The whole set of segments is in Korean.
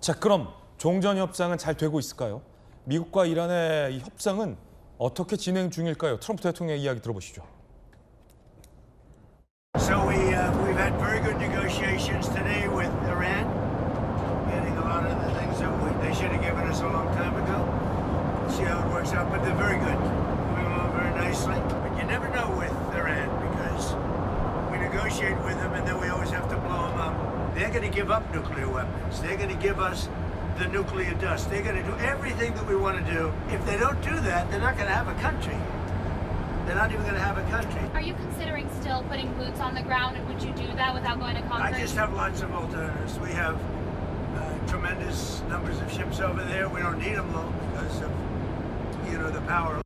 자, 그럼 종전 협상은 잘 되고 있을까요? 미국과 이란의 이 협상은 어떻게 진행 중일까요? 트럼프 대통령의 이야기 들어보시죠. So we've had very good negotiations today with Iran, getting a lot of the things that they should have given us a long time ago. See how it works out, but they're very good, moving along very nicely. But you never know with Iran because we negotiate with them and then we always have to blow them up. They're going to give up nuclear weapons. They're going to give us the nuclear dust. They're going to do everything that we want to do. If they don't do that, they're not going to have a country. They're not even going to have a country. Are you considering still putting boots on the ground, and would you do that without going to Congress? I just have lots of alternatives. We have tremendous numbers of ships over there. We don't need them all because of, the power.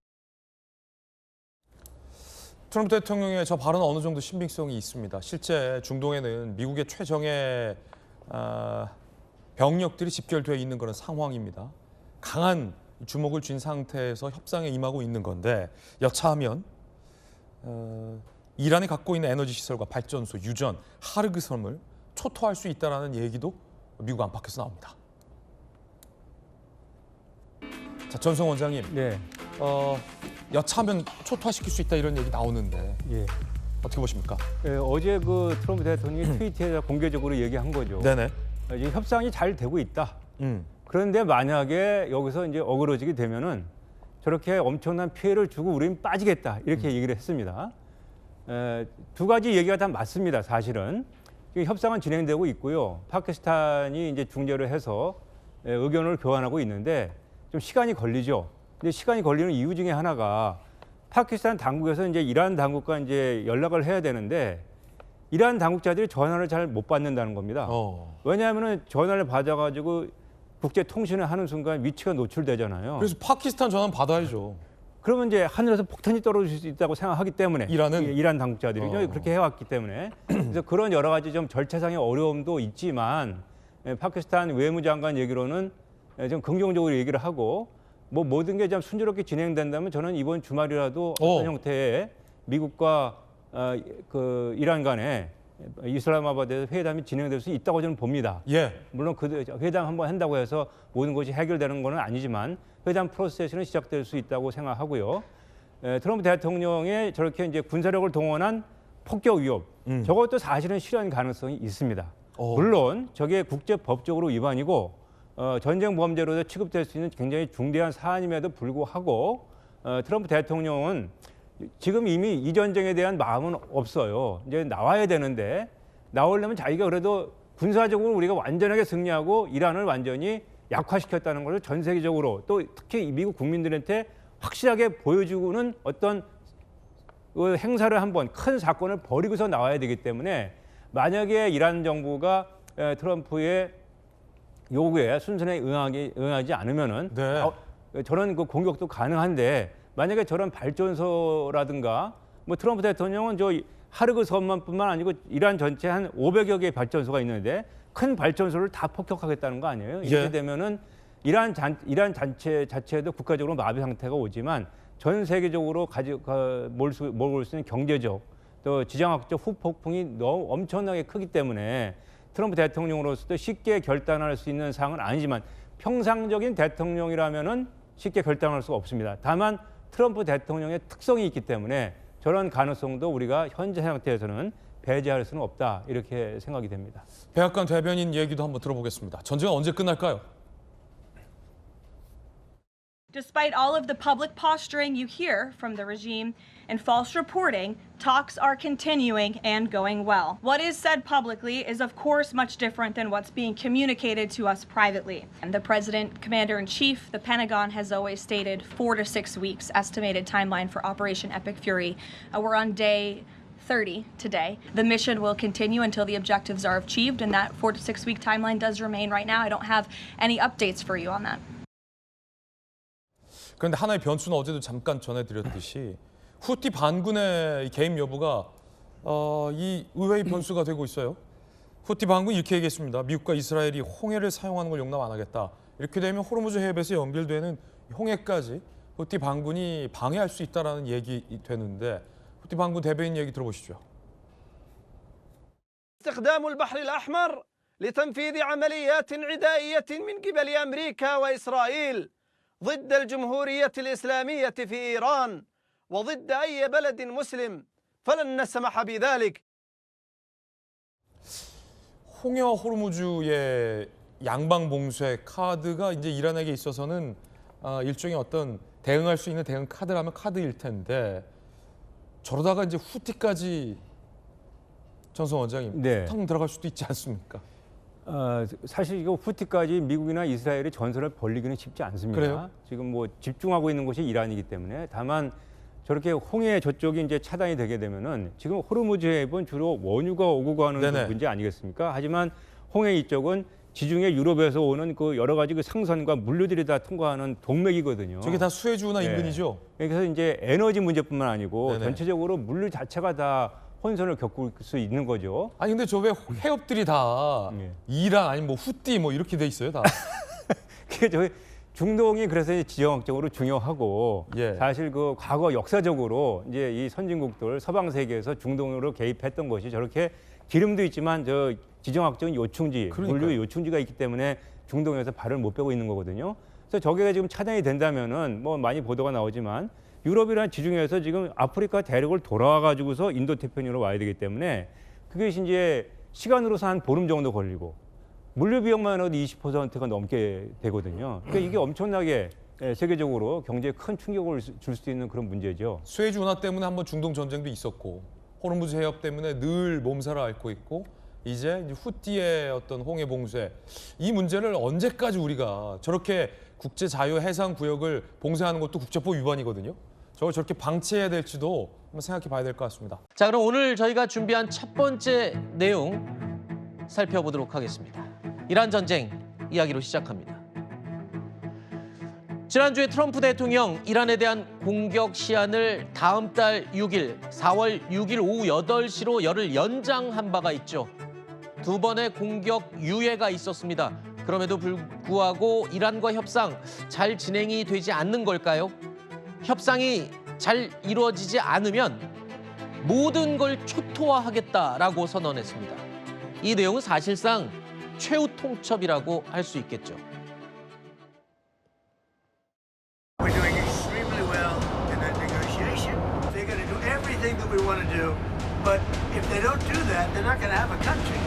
트럼프 대통령의 저 발언은 어느 정도 신빙성이 있습니다. 실제 중동에는 미국의 최정예 병력들이 집결되어 있는 그런 상황입니다. 강한 주목을 쥔 상태에서 협상에 임하고 있는 건데 여차하면 이란이 갖고 있는 에너지 시설과 발전소, 유전, 하르그 섬을 초토할 수 있다는 얘기도 미국 안팎에서 나옵니다. 자, 전성 원장님, 네. 여차하면 초토화시킬 수 있다 이런 얘기 나오는데 예. 어떻게 보십니까? 어제 그 트럼프 대통령이 트위터에 공개적으로 얘기한 거죠. 네네. 이제 협상이 잘 되고 있다. 그런데 만약에 여기서 이제 어그러지게 되면은 저렇게 엄청난 피해를 주고 우리는 빠지겠다 이렇게 얘기를 했습니다. 두 가지 얘기가 다 맞습니다. 사실은 지금 협상은 진행되고 있고요. 파키스탄이 이제 중재를 해서 의견을 교환하고 있는데 좀 시간이 걸리죠. 근데 시간이 걸리는 이유 중에 하나가 파키스탄 당국에서 이제 이란 당국과 이제 연락을 해야 되는데 이란 당국자들이 전화를 잘 못 받는다는 겁니다. 왜냐하면은 전화를 받아가지고 국제 통신을 하는 순간 위치가 노출되잖아요. 그래서 파키스탄 전화는 받아야죠. 그러면 이제 하늘에서 폭탄이 떨어질 수 있다고 생각하기 때문에 이란 당국자들이 그렇게 해왔기 때문에 그래서 그런 여러 가지 좀 절차상의 어려움도 있지만 파키스탄 외무장관 얘기로는 좀 긍정적으로 얘기를 하고 뭐 모든 게 좀 순조롭게 진행된다면 저는 이번 주말이라도 어떤 형태의 미국과 그 이란 간에 이슬라마바드에서 회담이 진행될 수 있다고 저는 봅니다. 예. 물론 그 회담 한번 한다고 해서 모든 것이 해결되는 건 아니지만 회담 프로세스는 시작될 수 있다고 생각하고요. 트럼프 대통령의 저렇게 이제 군사력을 동원한 폭격 위협, 저것도 사실은 실현 가능성이 있습니다. 물론 저게 국제법적으로 위반이고 전쟁 범죄로도 취급될 수 있는 굉장히 중대한 사안임에도 불구하고 트럼프 대통령은 지금 이미 이 전쟁에 대한 마음은 없어요. 이제 나와야 되는데 나오려면 자기가 그래도 군사적으로 우리가 완전하게 승리하고 이란을 완전히 약화시켰다는 것을 전 세계적으로 또 특히 미국 국민들한테 확실하게 보여주고는 어떤 행사를 한번 큰 사건을 벌이고서 나와야 되기 때문에 만약에 이란 정부가 트럼프의 요구에 순순히 응하지 않으면은 저런 그 공격도 가능한데 만약에 저런 발전소라든가 뭐 트럼프 대통령은 저 하르그 섬만뿐만 아니고 이란 전체 한 500여 개의 발전소가 있는데 큰 발전소를 다 폭격하겠다는 거 아니에요? 이렇게 되면은 이란 자체도 국가적으로 마비 상태가 오지만 전 세계적으로 몰 수 있는 경제적 또 지정학적 후폭풍이 너무 엄청나게 크기 때문에 트럼프 대통령으로서도 쉽게 결단할 수 있는 사항은 아니지만 평상적인 대통령이라면은 쉽게 결단할 수가 없습니다. 다만 트럼프 대통령의 특성이 있기 때문에 저런 가능성도 우리가 현재 상태에서는 배제할 수는 없다 이렇게 생각이 됩니다. 백악관 대변인 얘기도 한번 들어보겠습니다. 전쟁은 언제 끝날까요? Despite all of the public posturing you hear from the regime and false reporting, talks are continuing and going well. What is said publicly is, of course, much different than what's being communicated to us privately. And the President, Commander-in-Chief, the Pentagon has always stated 4 to 6 weeks estimated timeline for Operation Epic Fury. We're on day 30 today. The mission will continue until the objectives are achieved, and that 4 to 6 week timeline does remain right now. I don't have any updates for you on that. 그런데 하나의 변수는 어제도 잠깐 전해드렸듯이 후티 반군의 개입 여부가 이 의외의 변수가 되고 있어요. 후티 반군 이렇게 얘기했습니다. 미국과 이스라엘이 홍해를 사용하는 걸 용납 안 하겠다. 이렇게 되면 호르무즈 해협에서 연결되는 홍해까지 후티 반군이 방해할 수 있다는 얘기 되는데 후티 반군 대변인 얘기 들어보시죠. استخدام البحر الأحمر لتنفيذ عمليات عدائية من قبل أمريكا وإسرائيل ضد الجمهورية الإسلامية في إيران وضد أي بلد مسلم فلن نسمح بذلك. 홍해와 호르무즈의 양방 봉쇄 카드가 이제 이란에게 있어서는 일종의 어떤 대응할 수 있는 대응 카드라면 카드일 텐데 저러다가 이제 후티까지 전성 원장님 네. 탕 들어갈 수도 있지 않습니까? 사실 이거 후티까지 미국이나 이스라엘이 전선을 벌리기는 쉽지 않습니다. 그래요? 지금 뭐 집중하고 있는 곳이 이란이기 때문에 다만 저렇게 홍해 저쪽이 이제 차단이 되게 되면은 지금 호르무즈 해협은 주로 원유가 오고 가는 그 네네. 문제 아니겠습니까? 하지만 홍해 이쪽은 지중해 유럽에서 오는 그 여러 가지 그 상선과 물류들이 다 통과하는 동맥이거든요. 저게 다 수에즈운하 네. 인근이죠? 그래서 이제 에너지 문제뿐만 아니고 네네. 전체적으로 물류 자체가 다 혼선을 겪을 수 있는 거죠. 아니 근데 저 왜 해협들이 다 네. 이란 아니 뭐 후티 뭐 이렇게 돼 있어요 다? 그게 저희 중동이 그래서 이제 지정학적으로 중요하고 예. 사실 그 과거 역사적으로 이제 이 선진국들 서방 세계에서 중동으로 개입했던 것이 저렇게 기름도 있지만 저 지정학적인 요충지, 그러니까요. 물류 요충지가 있기 때문에 중동에서 발을 못 빼고 있는 거거든요. 그래서 저게가 지금 차단이 된다면은 뭐 많이 보도가 나오지만 유럽이라는 지중해에서 지금 아프리카 대륙을 돌아와 가지고서 인도 태평양으로 와야 되기 때문에 그게 이제 시간으로서 한 보름 정도 걸리고 물류 비용만 해도 20%가 넘게 되거든요. 그러니까 이게 엄청나게 세계적으로 경제에 큰 충격을 줄 수 있는 그런 문제죠. 수에즈운하 때문에 한번 중동 전쟁도 있었고 호르무즈 해협 때문에 늘 몸살을 앓고 있고 이제 후티의 어떤 홍해 봉쇄 이 문제를 언제까지 우리가 저렇게 국제 자유 해상 구역을 봉쇄하는 것도 국제법 위반이거든요. 저걸 저렇게 방치해야 될지도 한번 생각해 봐야 될 것 같습니다. 자, 그럼 오늘 저희가 준비한 첫 번째 내용 살펴보도록 하겠습니다. 이란 전쟁 이야기로 시작합니다. 지난주에 트럼프 대통령 이란에 대한 공격 시한을 다음 달 6일, 4월 6일 오후 8시로 열흘 연장한 바가 있죠. 두 번의 공격 유예가 있었습니다. 그럼에도 불구하고 이란과 협상 잘 진행이 되지 않는 걸까요? 협상이 잘 이루어지지 않으면 모든 걸 초토화하겠다라고 선언했습니다. 이 내용은 사실상 최후 통첩이라고 할 수 있겠죠. We're doing extremely well in that negotiation. They're going to do everything that we want to do, but if they don't do that, they're not going to have a country.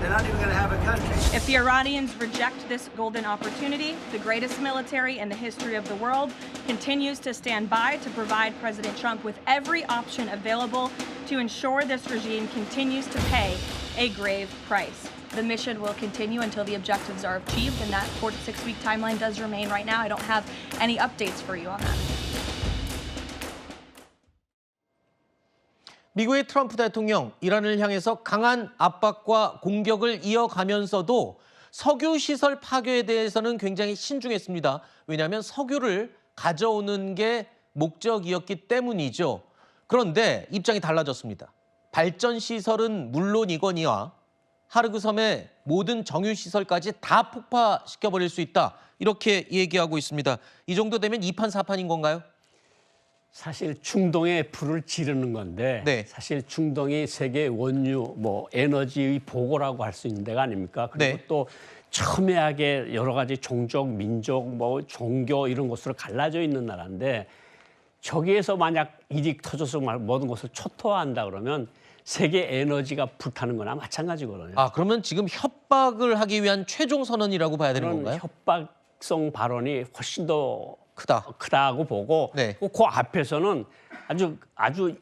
They're not even going to have a country. If the Iranians reject this golden opportunity, the greatest military in the history of the world continues to stand by to provide President Trump with every option available to ensure this regime continues to pay a grave price. The mission will continue until the objectives are achieved, and that 4 to 6 week timeline does remain right now. I don't have any updates for you on that. 미국의 트럼프 대통령 이란을 향해서 강한 압박과 공격을 이어가면서도 석유 시설 파괴에 대해서는 굉장히 신중했습니다. 왜냐하면 석유를 가져오는 게 목적이었기 때문이죠. 그런데 입장이 달라졌습니다. 발전 시설은 물론이거니와 하르그 섬의 모든 정유 시설까지 다 폭파시켜버릴 수 있다. 이렇게 얘기하고 있습니다. 이 정도 되면 2판 4판인 건가요? 사실 중동에 불을 지르는 건데 네. 사실 중동이 세계 원유 뭐 에너지의 보고라고 할 수 있는 데가 아닙니까? 그리고 네. 또 첨예하게 여러 가지 종족, 민족, 뭐 종교 이런 것으로 갈라져 있는 나라인데 저기에서 만약 일이 터져서 모든 것을 초토화한다 그러면 세계 에너지가 불타는 거나 마찬가지거든요. 아, 그러면 지금 협박을 하기 위한 최종 선언이라고 봐야 되는 그런 건가요? 협박성 발언이 훨씬 더 크다고 보고 네. 그 앞에서는 아주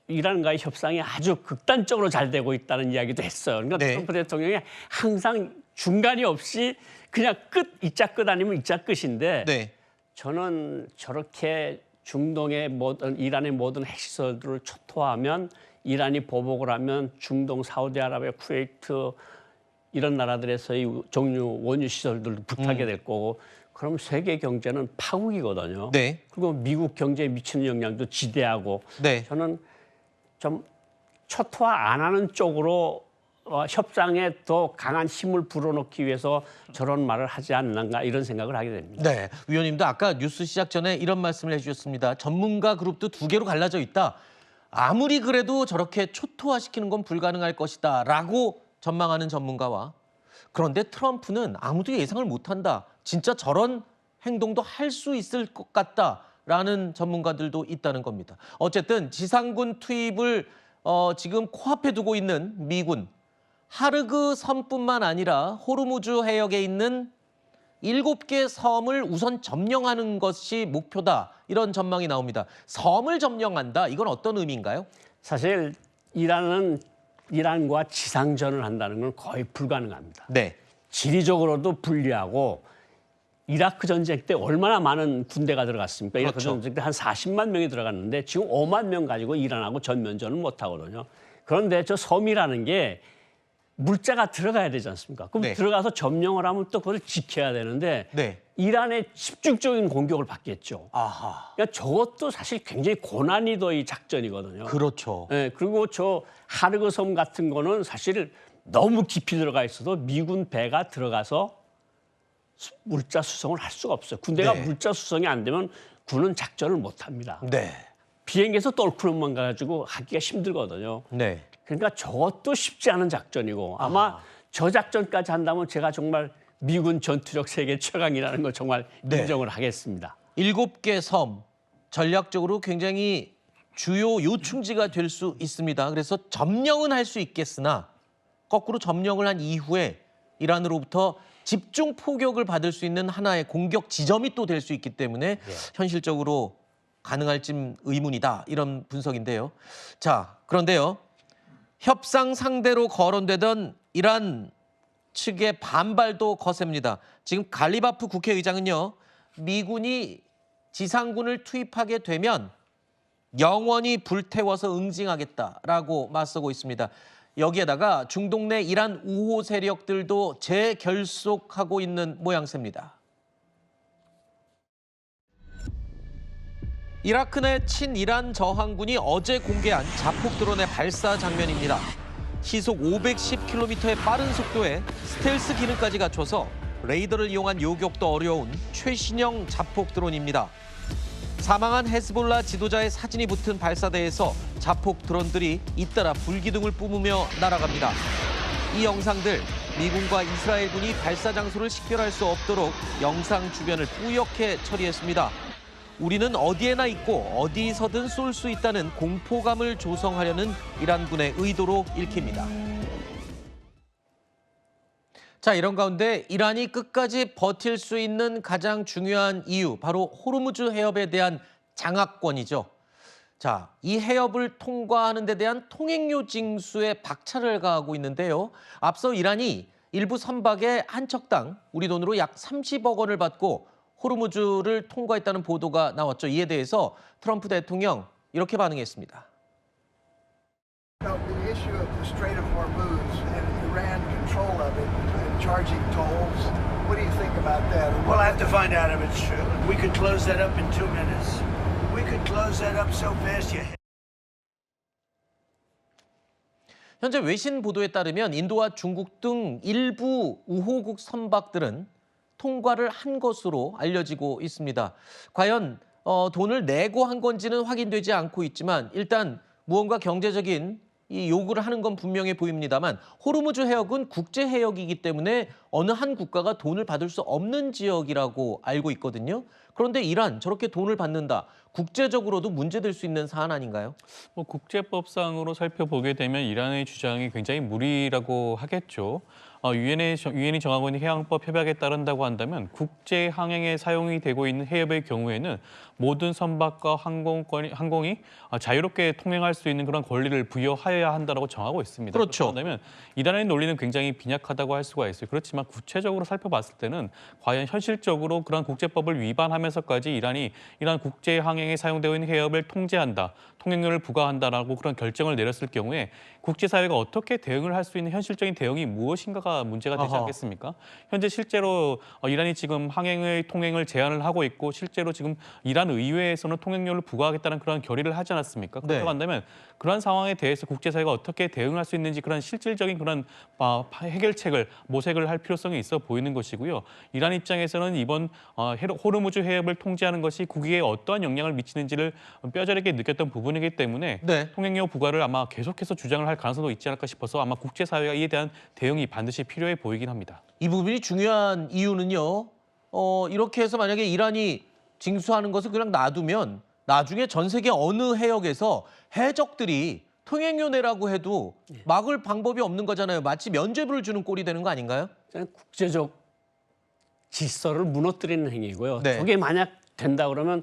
이란과의 협상이 아주 극단적으로 잘 되고 있다는 이야기도 했어요. 그러니까 네. 트럼프 대통령이 항상 중간이 없이 그냥 이자 끝 아니면 이자 끝인데 네. 저는 저렇게 중동의 모든 이란의 모든 핵시설들을 초토화하면 이란이 보복을 하면 중동, 사우디아라비아, 쿠웨이트 이런 나라들에서의 정유 원유 시설들도 불타게 될 거고 그럼 세계 경제는 파국이거든요. 네. 그리고 미국 경제에 미치는 영향도 지대하고 네. 저는 좀 초토화 안 하는 쪽으로 협상에 더 강한 힘을 불어넣기 위해서 저런 말을 하지 않는가 이런 생각을 하게 됩니다. 네, 위원님도 아까 뉴스 시작 전에 이런 말씀을 해주셨습니다. 전문가 그룹도 두 개로 갈라져 있다. 아무리 그래도 저렇게 초토화시키는 건 불가능할 것이다 라고 전망하는 전문가와 그런데 트럼프는 아무도 예상을 못한다. 진짜 저런 행동도 할 수 있을 것 같다라는 전문가들도 있다는 겁니다. 어쨌든 지상군 투입을 지금 코앞에 두고 있는 미군. 하르그 섬뿐만 아니라 호르무즈 해역에 있는 7개 섬을 우선 점령하는 것이 목표다. 이런 전망이 나옵니다. 섬을 점령한다. 이건 어떤 의미인가요? 사실 이란과 지상전을 한다는 건 거의 불가능합니다. 네. 지리적으로도 불리하고 이라크 전쟁 때 얼마나 많은 군대가 들어갔습니까? 이라크 그렇죠. 전쟁 때 한 40만 명이 들어갔는데 지금 5만 명 가지고 이란하고 전면전은 못 하거든요. 그런데 저 섬이라는 게 물자가 들어가야 되지 않습니까? 그럼 네. 들어가서 점령을 하면 또 그걸 지켜야 되는데 네. 이란의 집중적인 공격을 받겠죠. 아하. 그러니까 저것도 사실 굉장히 고난이도의 작전이거든요. 그렇죠. 네, 그리고 저 하르그 섬 같은 거는 사실 너무 깊이 들어가 있어도 미군 배가 들어가서 물자 수송을 할 수가 없어요. 군대가 네. 물자 수송이 안 되면 군은 작전을 못 합니다. 네. 비행기에서 똘크름만 가지고 하기가 힘들거든요. 네. 그러니까 저것도 쉽지 않은 작전이고 아마 저 작전까지 한다면 제가 정말 미군 전투력 세계 최강이라는 걸 정말 네. 인정을 하겠습니다. 7개 섬, 전략적으로 굉장히 주요 요충지가 될 수 있습니다. 그래서 점령은 할 수 있겠으나 거꾸로 점령을 한 이후에 이란으로부터 집중 포격을 받을 수 있는 하나의 공격 지점이 또 될 수 있기 때문에 현실적으로 가능할지 의문이다. 이런 분석인데요. 자, 그런데요. 협상 상대로 거론되던 이란 측의 반발도 거셉니다. 지금 갈리바프 국회의장은요. 미군이 지상군을 투입하게 되면 영원히 불태워서 응징하겠다라고 맞서고 있습니다. 여기에다가 중동 내 이란 우호 세력들도 재결속하고 있는 모양새입니다. 이라크 내 친이란 저항군이 어제 공개한 자폭 드론의 발사 장면입니다. 시속 510km의 빠른 속도에 스텔스 기능까지 갖춰서 레이더를 이용한 요격도 어려운 최신형 자폭 드론입니다. 사망한 헤즈볼라 지도자의 사진이 붙은 발사대에서 자폭 드론들이 잇따라 불기둥을 뿜으며 날아갑니다. 이 영상들, 미군과 이스라엘군이 발사 장소를 식별할 수 없도록 영상 주변을 뿌옇게 처리했습니다. 우리는 어디에나 있고 어디서든 쏠 수 있다는 공포감을 조성하려는 이란군의 의도로 읽힙니다. 자, 이런 가운데 이란이 끝까지 버틸 수 있는 가장 중요한 이유, 바로 호르무즈 해협에 대한 장악권이죠. 자, 이 해협을 통과하는 데 대한 통행료 징수에 박차를 가하고 있는데요. 앞서 이란이 일부 선박에 한 척당 우리 돈으로 약 30억 원을 받고 호르무즈를 통과했다는 보도가 나왔죠. 이에 대해서 트럼프 대통령 이렇게 반응했습니다. The issue of the Strait of Hormuz and Iran control of it and charging tolls. What do you think about that? We'll have to find out if it's true. We could close that up in 2 minutes. We could close that up so fast you... 현재 외신 보도에 따르면 인도와 중국 등 일부 우호국 선박들은 통과를 한 것으로 알려지고 있습니다. 과연 돈을 내고 한 건지는 확인되지 않고 있지만 일단 무언가 경제적인 이 요구를 하는 건 분명해 보입니다만 호르무즈 해역은 국제 해역이기 때문에 어느 한 국가가 돈을 받을 수 없는 지역이라고 알고 있거든요. 그런데 이란 저렇게 돈을 받는다. 국제적으로도 문제될 수 있는 사안 아닌가요? 국제법상으로 살펴보게 되면 이란의 주장이 굉장히 무리라고 하겠죠. 유엔이 정하고 있는 해양법 협약에 따른다고 한다면 국제 항행에 사용이 되고 있는 해협의 경우에는 모든 선박과 항공이 자유롭게 통행할 수 있는 그런 권리를 부여하여야 한다고 정하고 있습니다. 그렇죠. 그렇다면 이란의 논리는 굉장히 빈약하다고 할 수가 있어요. 그렇지만 구체적으로 살펴봤을 때는 과연 현실적으로 그런 국제법을 위반하면서까지 이란이 이런 국제 항행에 사용되고 있는 해협을 통제한다, 통행료를 부과한다라고 그런 결정을 내렸을 경우에 국제사회가 어떻게 대응을 할 수 있는 현실적인 대응이 무엇인가가 문제가 되지 않겠습니까? 현재 실제로 이란이 지금 통행을 제한을 하고 있고 실제로 지금 이란 의회에서는 통행료를 부과하겠다는 그런 결의를 하지 않았습니까? 그렇다고 한다면 그러한 상황에 대해서 국제사회가 어떻게 대응할 수 있는지 그런 실질적인 그런 해결책을 모색을 할 필요성이 있어 보이는 것이고요. 이란 입장에서는 이번 호르무즈 해협을 통제하는 것이 국익에 어떠한 영향을 미치는지를 뼈저리게 느꼈던 부분이기 때문에 통행료 부과를 아마 계속해서 주장을 할 가능성도 있지 않을까 싶어서 아마 국제사회가 이에 대한 대응이 반드시 반드시 필요해 보이긴 합니다. 이 부분이 중요한 이유는요. 이렇게 해서 만약에 이란이 징수하는 것을 그냥 놔두면 나중에 전 세계 어느 해역에서 해적들이 통행료내라고 해도 막을 방법이 없는 거잖아요. 마치 면죄부를 주는 꼴이 되는 거 아닌가요? 국제적 질서를 무너뜨리는 행위고요. 네. 저게 만약 된다 그러면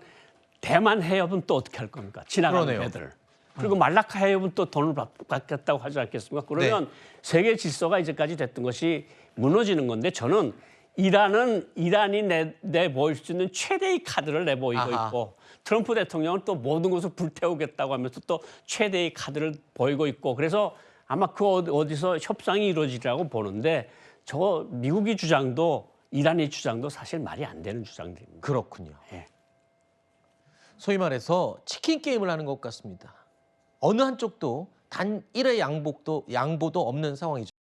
대만 해협은 또 어떻게 할 겁니까? 지나가는 그러네요. 배들. 그리고 말라카 해협은 또 돈을 받겠다고 하지 않겠습니까? 그러면 세계 질서가 이제까지 됐던 것이 무너지는 건데 저는 이란이 내보일 수 있는 최대의 카드를 내보이고 아하. 있고 트럼프 대통령은 또 모든 것을 불태우겠다고 하면서 또 최대의 카드를 보이고 있고 그래서 아마 그 어디서 협상이 이루어지리라고 보는데 저거 미국의 주장도 이란의 주장도 사실 말이 안 되는 주장들입니다. 그렇군요. 예. 소위 말해서 치킨 게임을 하는 것 같습니다. 어느 한쪽도 단 1의 양보도 없는 상황이죠.